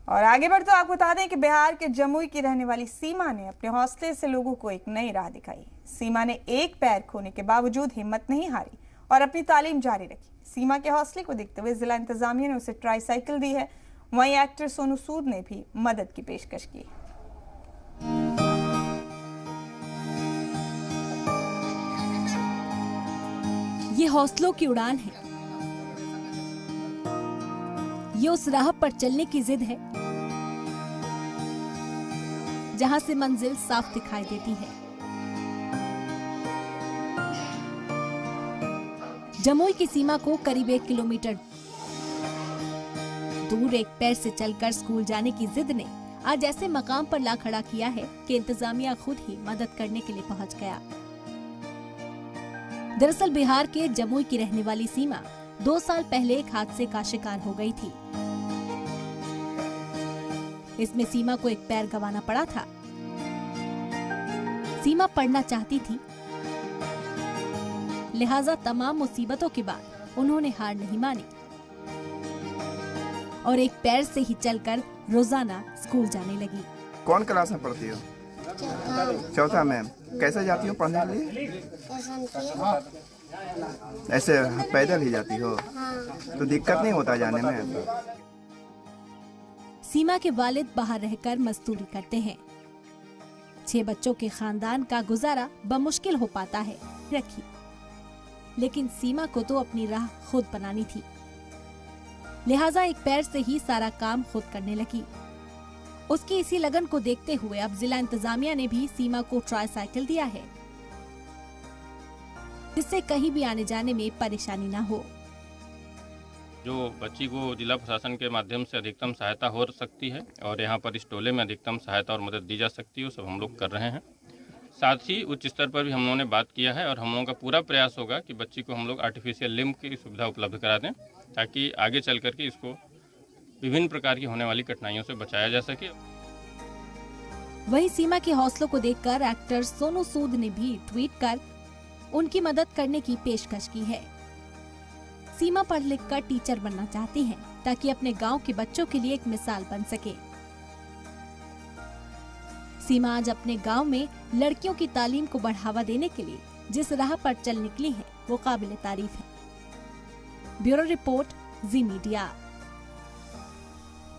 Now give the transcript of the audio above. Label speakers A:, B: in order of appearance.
A: और आगे बढ़ते आपको बता दें कि बिहार के जमुई की रहने वाली सीमा ने अपने हौसले से लोगों को एक नई राह दिखाई। सीमा ने एक पैर खोने के बावजूद हिम्मत नहीं हारी और अपनी तालीम जारी रखी। सीमा के हौसले को देखते हुए जिला इंतजामिया ने उसे ट्राईसाइकिल दी है। वहीं एक्टर सोनू सूद ने भी मदद की पेशकश की।
B: ये हौसलों की उड़ान है, ये उस राह पर चलने की जिद है जहां से मंजिल साफ दिखाई देती है। जमुई की सीमा को करीब 1 किलोमीटर दूर एक पैर से चलकर स्कूल जाने की जिद ने आज ऐसे मकाम पर ला खड़ा किया है कि इंतजामिया खुद ही मदद करने के लिए पहुंच गया। दरअसल बिहार के जमुई की रहने वाली सीमा 2 साल पहले एक हादसे का शिकार हो गई थी। इसमें सीमा को एक पैर गंवाना पड़ा था। सीमा पढ़ना चाहती थी, लिहाजा तमाम मुसीबतों के बाद उन्होंने हार नहीं मानी और एक पैर से ही चलकर रोजाना स्कूल जाने लगी।
C: कौन क्लास में पढ़ती हो? चौथा में। कैसे जाती हो पढ़ने के लिए? ऐसे पैदल ही जाती हो? तो दिक्कत नहीं होता जाने में?
B: सीमा के वालिद बाहर रहकर मजदूरी करते हैं। 6 बच्चों के खानदान का गुजारा बमुश्किल हो पाता है रखी, लेकिन सीमा को तो अपनी राह खुद बनानी थी, लिहाजा एक पैर से ही सारा काम खुद करने लगी। उसकी इसी लगन को देखते हुए अब जिला इंतजामिया ने भी सीमा को ट्राईसाइकिल दिया है, जिससे कहीं भी आने जाने में परेशानी न हो।
D: जो बच्ची को जिला प्रशासन के माध्यम से अधिकतम सहायता हो सकती है और यहाँ पर इस टोले में अधिकतम सहायता और मदद दी जा सकती है, वो सब हम लोग कर रहे हैं। साथ ही उच्च स्तर पर भी हम लोगों ने बात किया है और हम लोगों का पूरा प्रयास होगा कि बच्ची को हम लोग आर्टिफिशियल लिम्ब की सुविधा उपलब्ध करा दें, ताकि आगे चल करके इसको विभिन्न प्रकार की होने वाली कठिनाइयों से बचाया जा सके।
B: वहीं सीमा के हौसलों को देखकर एक्टर सोनू सूद ने भी ट्वीट कर उनकी मदद करने की पेशकश की है। सीमा पढ़ लिख कर टीचर बनना चाहती हैं, ताकि अपने गांव के बच्चों के लिए एक मिसाल बन सके। सीमा आज अपने गांव में लड़कियों की तालीम को बढ़ावा देने के लिए जिस राह पर चल निकली है, वो काबिल तारीफ है। ब्यूरो रिपोर्ट, जी मीडिया।